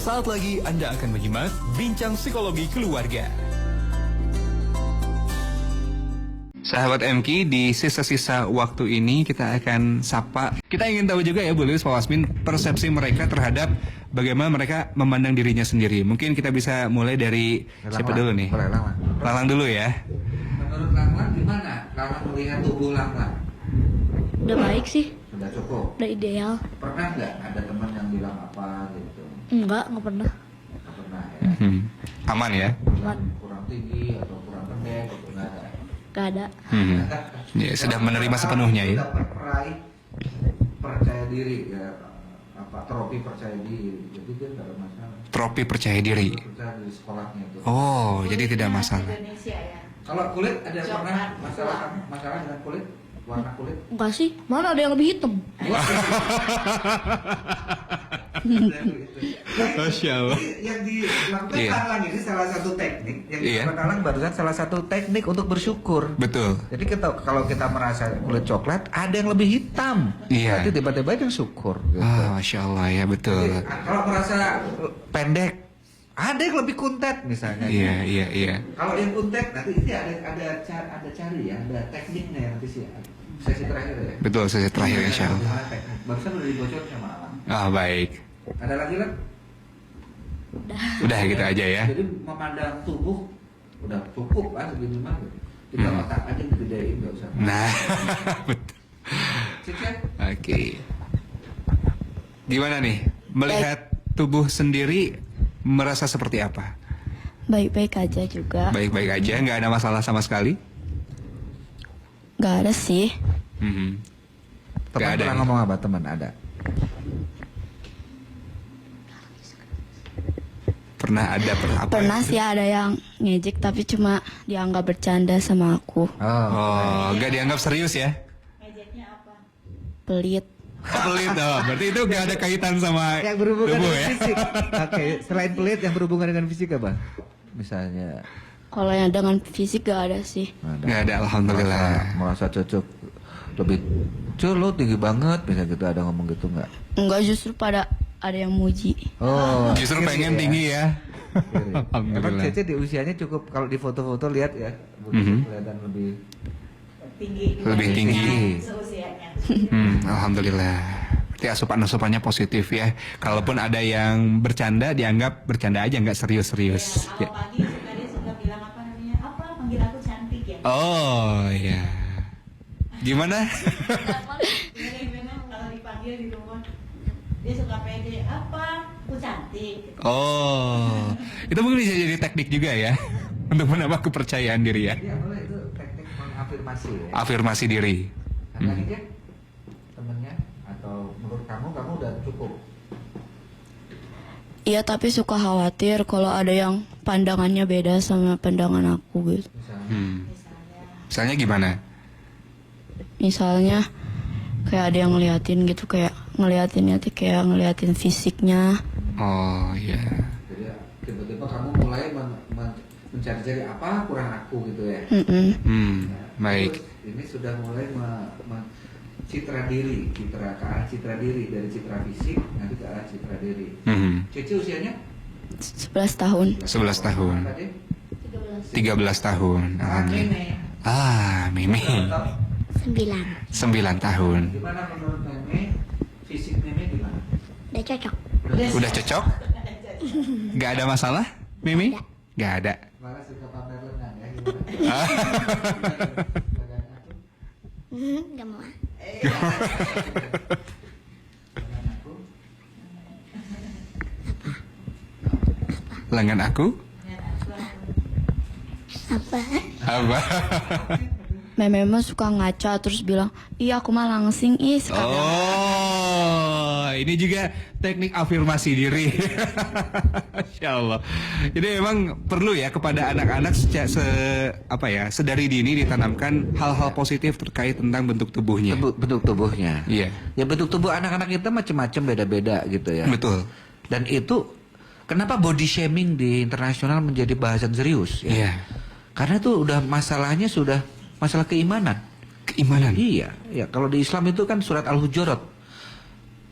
Sesaat lagi Anda akan menyimak Bincang Psikologi Keluarga. Sahabat MK, di sisa-sisa waktu ini kita akan sapa. Kita ingin tahu juga ya Bu Lilis, Pak Wasmin, persepsi mereka terhadap bagaimana mereka memandang dirinya sendiri. Mungkin kita bisa mulai dari siapa dulu nih? Lalang dulu ya. Menurut Lang gimana? Lang melihat tubuh Lang? Udah baik sih, Sudah cukup. udah ideal. Pernah nggak ada teman yang bilang apa gitu? Nggak pernah. Nggak pernah ya. Aman ya? Aman. Kurang tinggi atau kurang pendek atau nggak ada. Gak ada. Ya, sudah menerima sepenuhnya ya. Dapat meraih percaya diri ya, trofi percaya diri. Jadi dia nggak ada masalah. Trofi percaya diri. Percaya diri sekolahnya itu. Oh, jadi tidak masalah. Indonesia ya. Kalau kulit ada pernah Coklat. masalah dengan kulit? Warna kulit? Enggak sih, mana ada yang lebih hitam? Masya Allah. Yang dilakukan Iya. Lang ini salah satu teknik. Yang Iya. dilakukan Lang barusan salah satu teknik untuk bersyukur. Betul. Jadi kalau kita merasa kulit coklat, ada yang lebih hitam. Iya. Berarti tiba-tiba yang syukur. Gitu. Ah, Masya Allah ya, betul. Jadi, kalau merasa pendek, ada yang lebih kuntet misalnya. Iya, iya, iya. Kalau yang kuntet nanti ini ada cari ya, ada tekniknya nanti sih. Sesi terakhir ya. Betul, sesi terakhir insya Allah. Gimana teknik? Barusan udah dibocorin sama Alang. Ah, baik. Ada lagi Lang? Udah gitu aja ya. Jadi memandang tubuh udah cukup kan segini mah. Tinggal otak aja digedein nggak usah. Nah, betul. Cici? Oke. Gimana nih? Melihat tubuh sendiri merasa seperti apa? Baik-baik aja juga. Baik-baik aja, nggak ada masalah sama sekali? Gak ada sih. Mhm. Teman Nggak ada pernah nih. ngomong apa teman ada? Pernah ada apa? Pernah sih ada yang ngejek tapi cuma dianggap bercanda sama aku. Oh, nggak dianggap serius ya? Ngejeknya apa? Pelit. Pelit, oh, berarti itu nggak ada kaitan sama Yang berhubungan tubuh dengan ya? fisik. Oke, selain pelit yang berhubungan dengan fisik apa? Misalnya Kalau yang dengan fisik gak ada sih. Nggak ada, alhamdulillah. merasa cocok lebih lo tinggi banget misalnya gitu, ada ngomong gitu nggak? Enggak, justru pada ada yang muji. Oh, Justru iri pengen ya. tinggi ya? Iri. Emang Alhamdulillah. Cece di usianya cukup, kalau di foto-foto lihat ya, kelihatan lebih. Tinggi. Lebih tinggi. Seusianya. Alhamdulillah. Berarti asupan-asupannya positif ya. Kalaupun ada yang bercanda, dianggap bercanda aja, nggak serius-serius. Ya, awal pagi dia suka bilang apa namanya? Apa? Panggil aku cantik ya. Oh iya. Gimana? Gimana kalau dipanggil di rumah dia suka pede apa? Aku cantik. Oh, itu mungkin bisa jadi teknik juga ya untuk menambah kepercayaan diri ya. Iya, boleh, itu teknik mengafirmasi ya. Afirmasi diri. Ada lagi Jack? Temennya? Atau menurut kamu udah cukup? Iya, tapi suka khawatir kalau ada yang pandangannya beda sama pandangan aku gitu. Misalnya. Misalnya gimana? Misalnya kayak ada yang ngeliatin gitu, kayak ngeliatinnya tuh kayak ngeliatin fisiknya. Oh iya. Jadi ya, tiba-tiba kamu mulai mencari-cari apa kurang aku gitu ya. Baik. Terus ini sudah mulai citra diri, ke arah citra diri, dari citra fisik nanti ke arah citra diri. Cici usianya 11 tahun. 11 tahun. tadi? 13 tahun. Alhamdulillah. Ah, Mimi. 9 tahun. Gimana menurut Meme? Fisik Meme gimana? Udah cocok. Udah cocok? Gak ada masalah, Mimi? Gak ada. Malah suka pamer lengan ya. Gak mau. Lengan aku? Apa? Apa? Meme mah suka ngaca terus bilang, iya aku mah langsing Oh, ini juga teknik afirmasi diri. Masya Allah. Jadi memang perlu ya kepada anak-anak sedari dini ditanamkan hal-hal positif terkait tentang bentuk tubuhnya. Bentuk tubuhnya. Iya. Ya bentuk tubuh anak-anak kita macam-macam, beda-beda gitu ya. Betul. Dan itu kenapa body shaming di internasional menjadi bahasan serius ya? Iya. Karena itu udah masalahnya sudah masalah keimanan. Keimanan. Iya, ya kalau di Islam itu kan surat Al-Hujurat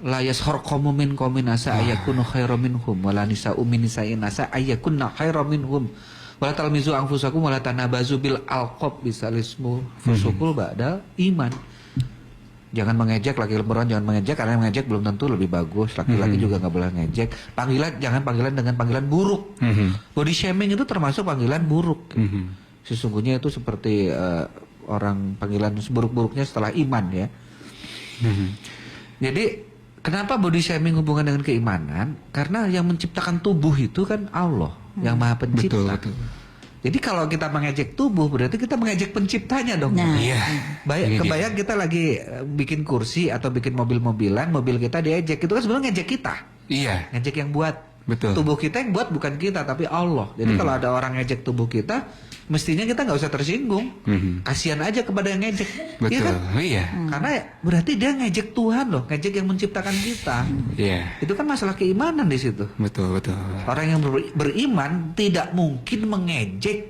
la yaskhar qaumun min qaumin asa ayakunu khairam minhum wala nisa'u min nisa'in asa ayakunna khairam minhum wala talmizu anfusakum wala tanabazu bil alqab bisalismu fusukul ba'dal iman. Jangan mengejek laki-laki perempuan, jangan mengejek karena mengejek belum tentu lebih bagus. Laki-laki juga nggak boleh ngejek. Jangan panggilan dengan panggilan buruk. Body shaming itu termasuk panggilan buruk. Sesungguhnya itu seperti orang panggilan seburuk-buruknya setelah iman ya. Jadi kenapa body shaming hubungan dengan keimanan? Karena yang menciptakan tubuh itu kan Allah yang Maha Pencipta. Betul. Jadi kalau kita mengejek tubuh berarti kita mengejek penciptanya dong. Nah. Iya. Kebayang kita lagi bikin kursi atau bikin mobil-mobilan, mobil kita diejek, itu kan sebenarnya ngejek kita. Iya. Ngejek yang buat. Betul. Tubuh kita yang buat bukan kita tapi Allah. Jadi kalau ada orang ngejek tubuh kita, mestinya kita nggak usah tersinggung. Kasihan aja kepada yang ngejek. Betul. Iya kan? Iya. Karena berarti dia ngejek Tuhan loh, ngejek yang menciptakan kita. Iya. Itu kan masalah keimanan di situ. Betul. Orang yang beriman tidak mungkin mengejek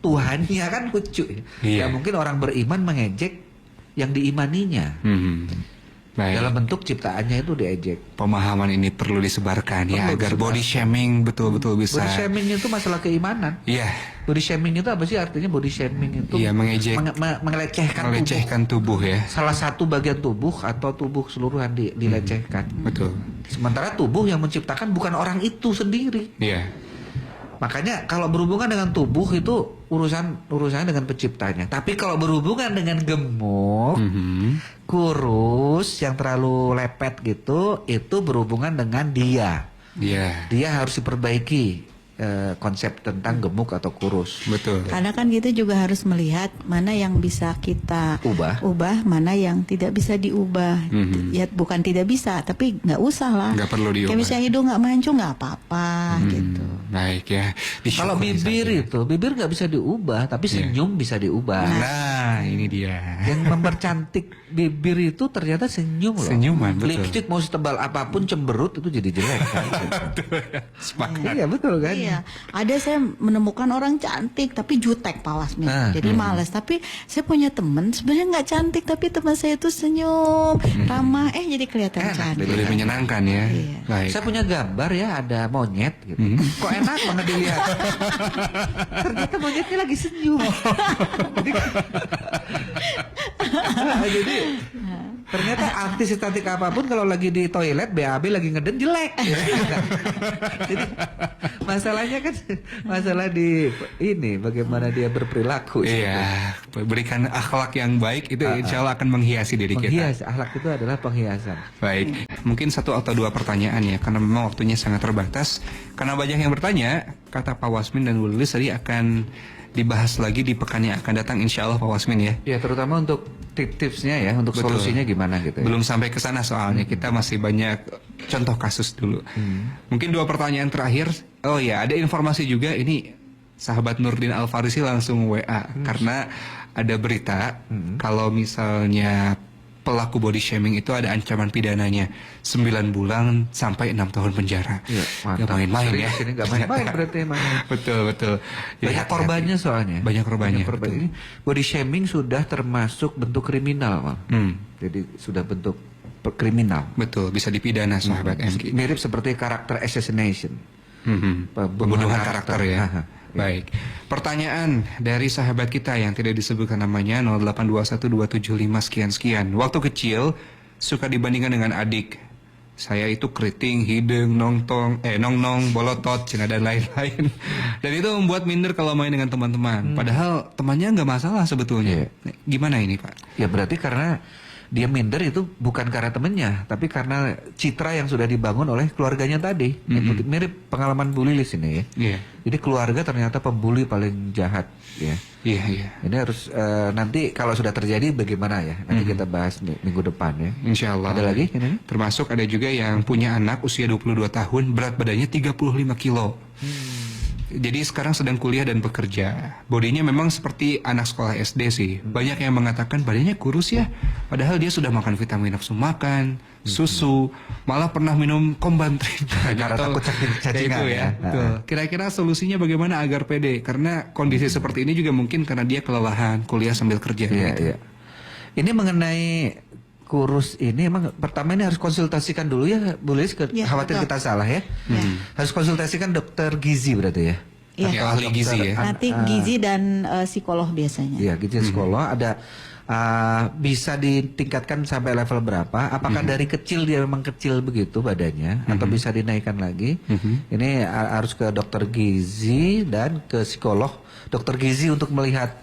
Tuhannya, kan lucu ya. Iya. Tidak mungkin orang beriman mengejek yang diimaninya. Baik. Dalam bentuk ciptaannya itu diejek. Pemahaman ini perlu disebarkan ya Perlu agar disebarkan. body shaming betul-betul bisa. Body shaming itu masalah keimanan. Iya. Body shaming itu apa sih artinya? Body shaming itu Iya, mengejek. melecehkan tubuh. Melecehkan tubuh ya. Salah satu bagian tubuh atau tubuh keseluruhan dilecehkan. Betul. Sementara tubuh yang menciptakan bukan orang itu sendiri. Iya. Makanya kalau berhubungan dengan tubuh itu urusannya dengan penciptanya. Tapi kalau berhubungan dengan gemuk, kurus, yang terlalu lepet gitu, itu berhubungan dengan dia. Iya. Dia harus diperbaiki konsep tentang gemuk atau kurus. Betul. Karena kan kita juga harus melihat mana yang bisa kita Ubah. mana yang tidak bisa diubah. Ya bukan tidak bisa, tapi nggak usah lah. Nggak perlu diubah. Kayak misalnya hidung nggak mancung nggak apa-apa gitu. Baik ya. Kalau bibir nggak bisa diubah, tapi senyum bisa diubah. Nah, ini dia. Yang mempercantik bibir itu ternyata senyum loh. Senyuman, betul. Lipstik mau setebal apapun cemberut itu jadi jelek kan. Sepakat. Iya betul kan. Iya, ada saya menemukan orang cantik tapi jutek Pak Wasmi, jadi males. Tapi saya punya teman sebenarnya nggak cantik tapi teman saya itu senyum, ramah, jadi kelihatan Enak, cantik. Lebih menyenangkan ya. Iya. Baik. Saya punya gambar ya ada monyet gitu. Kok enak banget dilihat. Ternyata monyetnya lagi senyum. Jadi ternyata artis cantik apapun kalau lagi di toilet BAB lagi ngeden jelek. Jadi masalahnya kan masalah di ini bagaimana dia berperilaku. Iya, berikan akhlak yang baik itu insya Allah akan menghiasi diri kita. Menghias, akhlak itu adalah penghiasan. Baik, mungkin 1 atau 2 pertanyaan ya, karena memang waktunya sangat terbatas. Karena banyak yang bertanya, kata Pak Wasmin dan Bu Lilis tadi akan dibahas lagi di pekan yang akan datang insya Allah Pak Wasmin ya. Ya terutama untuk tipsnya ya, untuk Betul. solusinya gimana gitu ya. Belum sampai ke sana soalnya, kita masih banyak contoh kasus dulu. Mungkin 2 pertanyaan terakhir. Oh ya, ada informasi juga ini sahabat Nurdin Al-Farisi langsung WA karena ada berita kalau misalnya pelaku body shaming itu ada ancaman pidananya 9 bulan sampai 6 tahun penjara. Iya, Gak main-main ya. Ini nggak main-main berarti emang. Betul. Jadi Banyak hati-hati. korbannya soalnya. Banyak korbannya. Ini body shaming sudah termasuk bentuk kriminal, Bang. Jadi sudah bentuk kriminal. Betul, bisa dipidana sahabat MK. Mirip seperti karakter assassination. Pembunuhan karakter ya. Haha. Baik. Pertanyaan dari sahabat kita yang tidak disebutkan namanya 0821 sekian. Waktu kecil suka dibandingkan dengan adik. Saya itu keriting, hidung, nong-nong, bolotot, cina dan lain-lain. Dan itu membuat minder kalau main dengan teman-teman. Padahal temannya nggak masalah sebetulnya. Gimana ini Pak? Ya berarti karena dia minder itu bukan karena temennya, tapi karena citra yang sudah dibangun oleh keluarganya tadi. Mirip pengalaman Bu Lilis ini ya. Iya. Jadi keluarga ternyata pembuli paling jahat ya. Iya. Ini harus nanti kalau sudah terjadi bagaimana ya? Nanti kita bahas minggu depan ya. Insya Allah. Ada lagi ini? Termasuk ada juga yang punya anak usia 22 tahun, berat badannya 35 kilo. Jadi sekarang sedang kuliah dan bekerja. Bodinya memang seperti anak sekolah SD sih. Banyak yang mengatakan badannya kurus ya. Padahal dia sudah makan vitamin nafsu makan, susu, malah pernah minum Kombantril. Karena takut cacingan Itu ya. Betul. Kira-kira solusinya bagaimana agar pede? Karena kondisi seperti ini juga mungkin karena dia kelelahan kuliah sambil kerja. Iya, gitu. iya. Ini mengenai kurus ini emang pertama ini harus konsultasikan dulu ya, Bu Lilis, Ya, khawatir betul. kita salah ya. Harus konsultasikan dokter gizi berarti ya. Iya. Ya, ahli gizi ya. Nanti gizi dan psikolog biasanya. Iya, gizi dan psikolog ada bisa ditingkatkan sampai level berapa? Apakah dari kecil dia memang kecil begitu badannya atau bisa dinaikkan lagi? Ini harus ke dokter gizi dan ke psikolog. Dokter gizi untuk melihat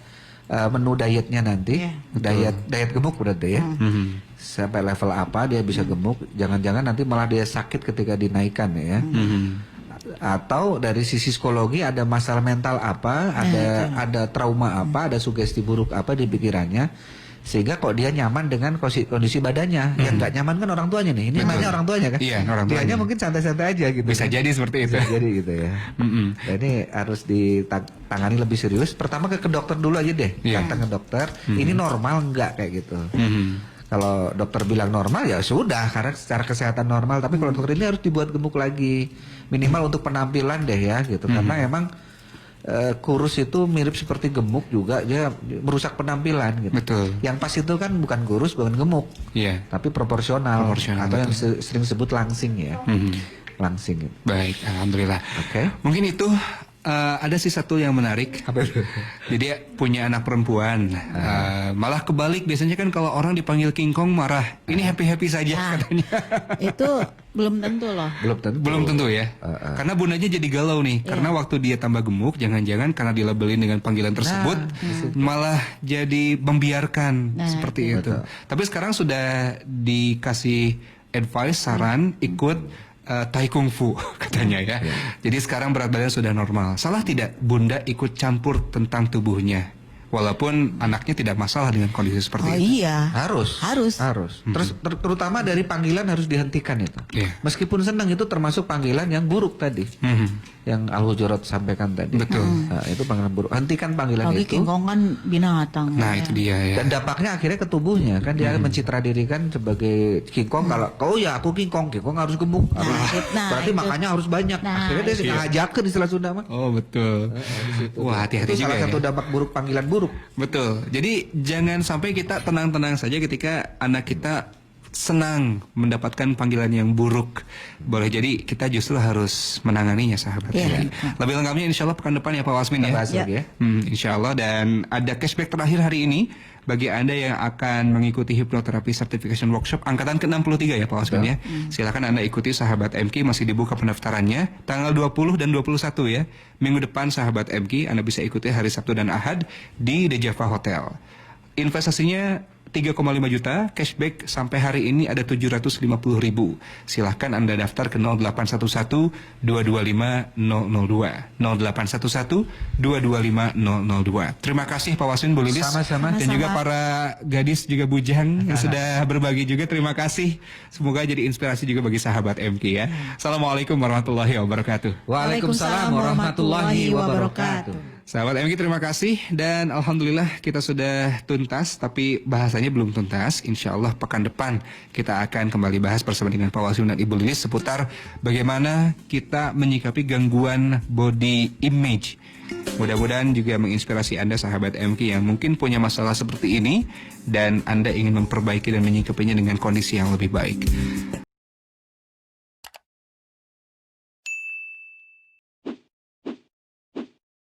menu dietnya nanti, diet gemuk berarti ya. Sampai level apa dia bisa gemuk? Jangan-jangan nanti malah dia sakit ketika dinaikkan ya. Atau dari sisi psikologi ada masalah mental apa, ada trauma apa, ada sugesti buruk apa di pikirannya, sehingga kok dia nyaman dengan kondisi badannya. Yang nggak nyaman kan orang tuanya nih. Ini namanya orang tuanya kan. Iya, orang tuanya. Dianya mungkin santai-santai aja gitu. Bisa jadi seperti itu. Bisa jadi gitu ya. Nah, ini harus ditangani lebih serius. Pertama ke dokter dulu aja deh. Iya. Datang ke dokter. Ini normal nggak kayak gitu. Kalau dokter bilang normal ya sudah, karena secara kesehatan normal. Tapi kalau dokter ini harus dibuat gemuk lagi, minimal untuk penampilan deh ya gitu. Karena emang kurus itu mirip seperti gemuk juga, dia merusak penampilan gitu. Betul. Yang pas itu kan bukan kurus, bukan gemuk, Iya. tapi proporsional Proporsional, atau yang sering disebut langsing ya. Langsing. Gitu. Baik, alhamdulillah. Oke. Mungkin itu ada sih satu yang menarik. Apa itu? Jadi punya anak perempuan. Malah kebalik, biasanya kan kalau orang dipanggil King Kong marah. Ini happy-happy saja katanya. Itu belum tentu loh. Belum tentu ya. Karena bundanya jadi galau nih. Karena waktu dia tambah gemuk, jangan-jangan karena dilabelin dengan panggilan tersebut, malah jadi membiarkan seperti itu. Tapi sekarang sudah dikasih advice, saran, ikut Tai Kung Fu katanya ya. Jadi sekarang berat badan sudah normal. Salah tidak Bunda ikut campur tentang tubuhnya? Walaupun anaknya tidak masalah dengan kondisi seperti itu. Iya. Harus. Terus terutama dari panggilan harus dihentikan itu. Iya. Meskipun senang itu termasuk panggilan yang buruk tadi. Yang Al-Hujurat sampaikan tadi. Betul. Nah, itu panggilan buruk. Hentikan panggilan Lagi itu. King Kong kan binatang. Nah itu dia ya. Dan dampaknya akhirnya ke tubuhnya kan dia mencitra dirikan sebagai King Kong. Kalau aku King Kong harus gemuk, berarti itu. makannya harus banyak. Akhirnya dia ngajakin istilah Sunda mah. Oh betul. Wah hati-hati Itu juga salah ya. satu dampak buruk panggilan buruk. Betul. Jadi jangan sampai kita tenang-tenang saja ketika anak kita senang mendapatkan panggilan yang buruk. Boleh jadi kita justru harus menanganinya, sahabat. Lebih lengkapnya insya Allah pekan depan ya Pak Wasmin ya. Bahas lagi ya. Insya Allah. Dan ada cashback terakhir hari ini bagi Anda yang akan mengikuti hipnoterapi certification workshop angkatan ke-63 ya Pak Wasmin ya. Silakan Anda ikuti sahabat MK, masih dibuka pendaftarannya tanggal 20 dan 21 ya. Minggu depan sahabat MK Anda bisa ikuti hari Sabtu dan Ahad di The Java Hotel. Investasinya 3,5 juta, cashback sampai hari ini ada 750.000. Silahkan Anda daftar ke 0811 225 002. 0811 225 002. Terima kasih Pak Wasmin, Bu Lilis. Sama-sama. Dan juga para gadis juga bujang yang sudah berbagi juga. Terima kasih. Semoga jadi inspirasi juga bagi sahabat MK ya. Assalamualaikum warahmatullahi wabarakatuh. Waalaikumsalam warahmatullahi wabarakatuh. Sahabat MK terima kasih dan alhamdulillah kita sudah tuntas, tapi bahasanya belum tuntas. Insya Allah pekan depan kita akan kembali bahas bersama dengan Pak Wasmin dan Ibu Lilis seputar bagaimana kita menyikapi gangguan body image. Mudah-mudahan juga menginspirasi Anda sahabat MK yang mungkin punya masalah seperti ini dan Anda ingin memperbaiki dan menyikapinya dengan kondisi yang lebih baik.